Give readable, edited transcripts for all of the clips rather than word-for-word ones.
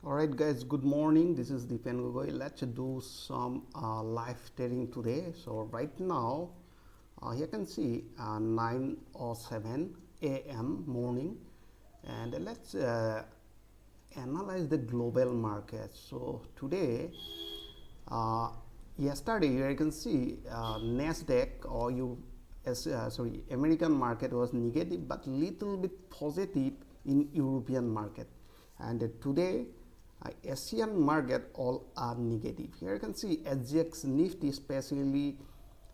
Alright guys, good morning. This is Dwipen Gogoi. Let's do some live trading today. So right now you can see 9:07 a.m. morning, and let's analyze the global market. So today uh, yesterday you can see Nasdaq or American market was negative but little bit positive in European market, and today Asian market all are negative. Here you can see SGX Nifty especially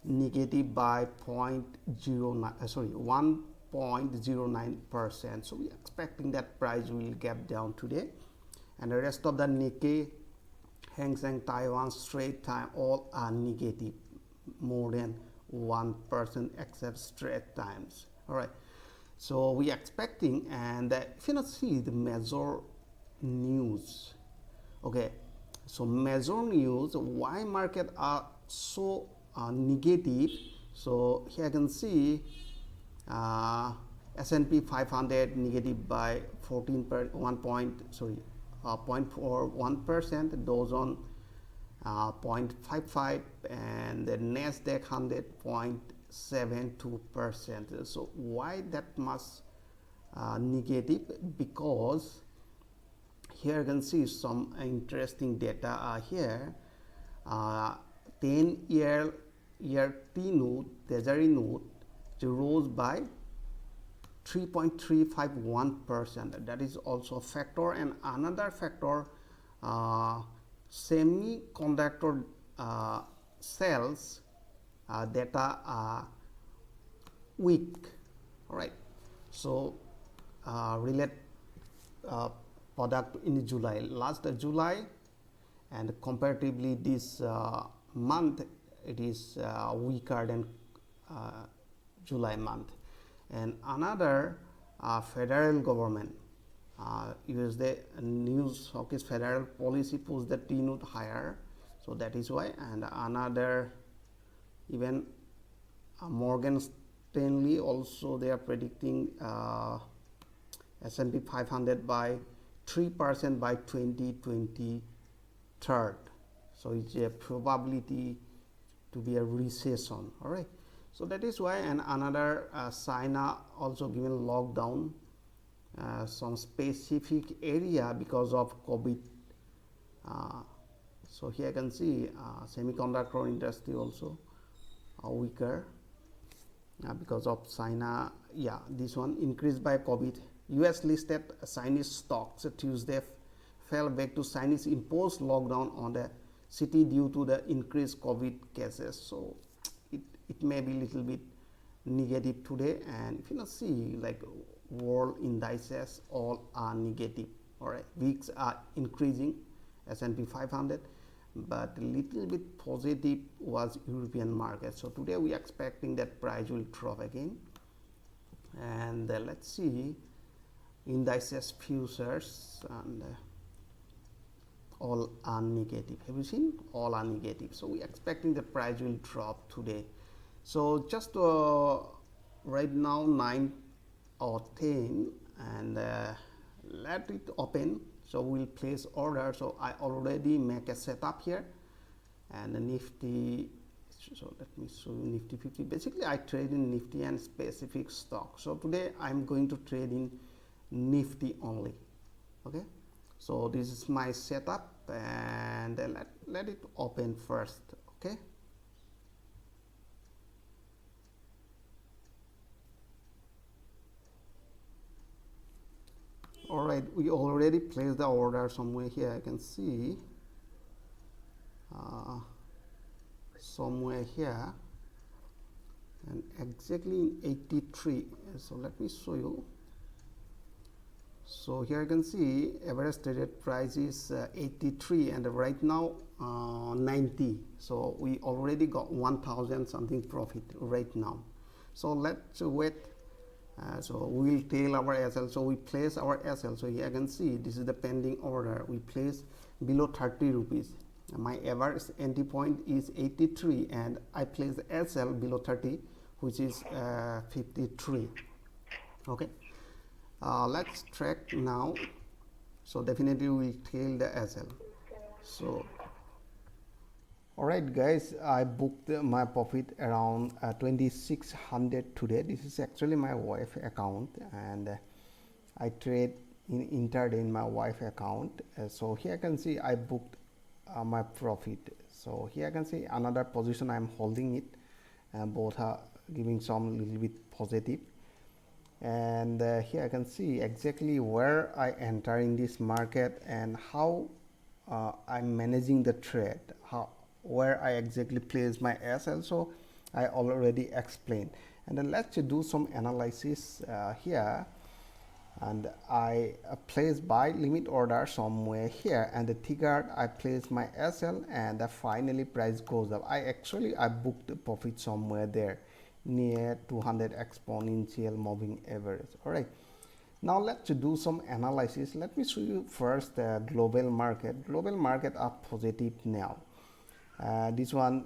negative by 1.09%. So we are expecting that price will gap down today, and the rest of the Nikkei, Hang Seng, Taiwan, Straits Time all are negative more than 1% except Straits Times. All right, so we are expecting, and if you not see the major news, okay, so major news why market are so negative. So here you can see S&P 500 negative by 0.41%, Dow Jones 0.55, and the Nasdaq 100.72%. So why that much negative? Because here you can see some interesting data are here. 10-year T-note, Treasury note, rose by 3.351%. That is also a factor, and another factor, semiconductor sales data are weak. All right, so relate product in July, last July, and comparatively this month it is weaker than July month. And another federal government USA news is federal policy pushed the T-note higher, so that is why. And another, even Morgan Stanley also, they are predicting S&P 500 by 3% by 2023. So it's a probability to be a recession. All right, so that is why. And another, China also given lockdown some specific area because of COVID. So here you can see semiconductor industry also weaker because of China. Yeah, this one increased by COVID. US listed Chinese stocks Tuesday fell back to Chinese imposed lockdown on the city due to the increased COVID cases. So it may be little bit negative today. And if you not see, like world indices all are negative. All right, VIX are increasing, S&P 500, but a little bit positive was European market. So today we are expecting that price will drop again. And let's see indices futures, and all are negative. Have you seen? All are negative. So we are expecting the price will drop today. So just right now 9 or 10, and let it open. So we'll place order. So I already make a setup here, and the Nifty. So let me show you Nifty 50. Basically I trade in Nifty and specific stock. So today I'm going to trade in Nifty only. Okay, so this is my setup, and let it open first. Okay, all right, we already placed the order somewhere here. I can see somewhere here, and exactly in 83. So let me show you. So here you can see average traded price is 83, and right now 90. So we already got 1,000 something profit right now. So let's wait. So we will tail our SL. So we place our SL. So here you can see this is the pending order. We place below 30 rupees. My average entry point is 83, and I place the SL below 30, which is 53. Okay. Let's track now. so definitely we will tail the SL. So alright guys, I booked my profit around 2600 today. This is actually my wife account, and I trade in intraday in my wife account. So here I can see I booked my profit. So here I can see another position I'm holding it, both are giving some little bit positive. And here I can see exactly where I enter in this market and how I'm managing the trade, where I exactly place my SL. So I already explained, and then let's do some analysis here. And I place buy limit order somewhere here, and the trigger I place my SL, and the finally price goes up. I booked the profit somewhere there near 200 exponential moving average. All right, now let's do some analysis. Let me show you first the global market. Global market are positive now. This one,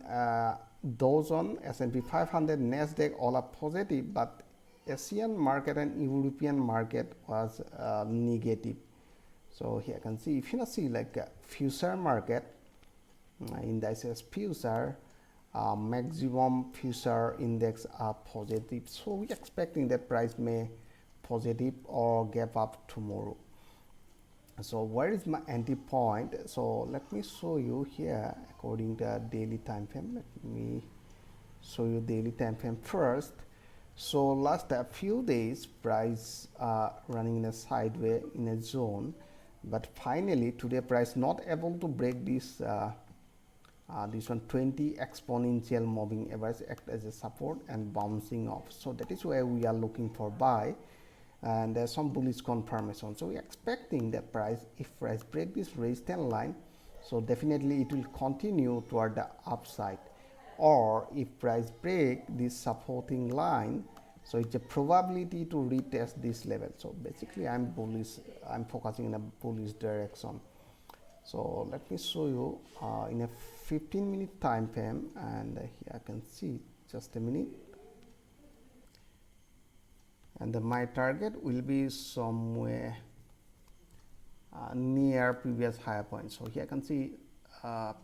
Dow Jones, S&P 500, Nasdaq all are positive, but Asian market and European market was negative. So here I can see, if you see like future market, indices future, maximum future index are positive. So we expecting that price may positive or gap up tomorrow. So where is my entry point? So let me show you here according to daily time frame. Let me show you daily time frame first. So last few days price running in a sideways in a zone, but finally today price not able to break this this one 20 exponential moving average, act as a support and bouncing off. So that is why we are looking for buy, and there's some bullish confirmation. So we are expecting that price, if price break this resistance line, so definitely it will continue toward the upside, or if price break this supporting line, so it's a probability to retest this level. So basically I'm bullish, I'm focusing in a bullish direction. So let me show you in a 15-minute time frame, and here I can see, just a minute, and my target will be somewhere near previous higher point. So here I can see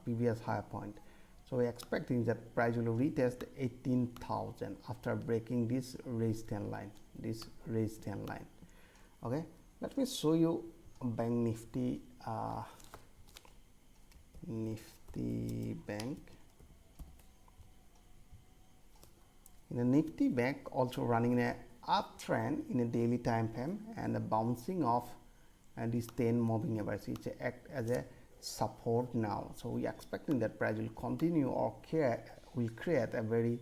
previous higher point. So we're expecting that price will retest 18,000 after breaking this resistance line, Okay, let me show you bank Nifty, Nifty bank. In a Nifty bank also running in a uptrend in a daily time frame, and a bouncing off, and this 10 moving average, it act as a support now. So we are expecting that price will continue or create a very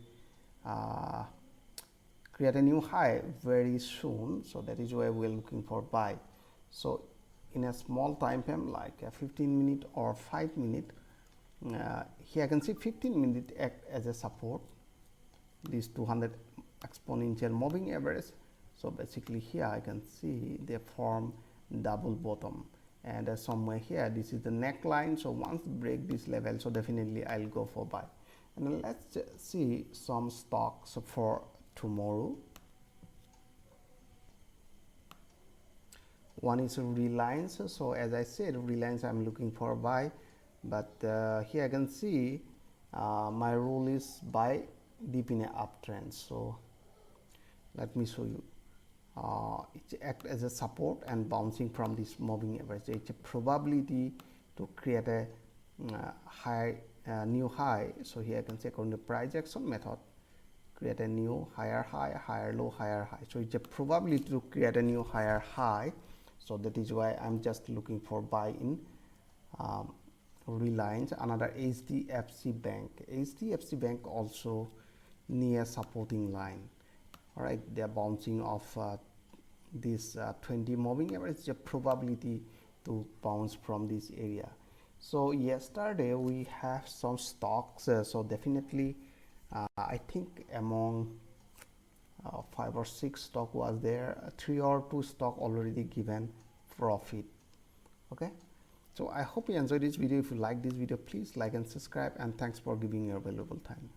create a new high very soon. So that is why we are looking for buy. So in a small time frame like a 15-minute or 5-minute, here I can see 15-minute act as a support, this 200 exponential moving average. So basically here I can see they form double bottom, and somewhere here this is the neckline. So once break this level, so definitely I'll go for buy. And let's see some stocks for tomorrow. One is Reliance. So as I said, Reliance I'm looking for buy, but here I can see my rule is buy deep in a uptrend. So let me show you. It acts as a support and bouncing from this moving average. It's a probability to create a new high. So here I can say according to price action method, create a new higher high, higher low, higher high. So it's a probability to create a new higher high. So that is why I'm just looking for buy in Reliance. Another HDFC Bank. HDFC Bank also near supporting line. All right, they are bouncing off this 20 moving average, a probability to bounce from this area. So yesterday we have some stocks, so definitely I think among 5 or 6 stock was there, 3 or 2 stock already given profit. Okay, so I hope you enjoyed this video. If you like this video, please like and subscribe, and thanks for giving your valuable time.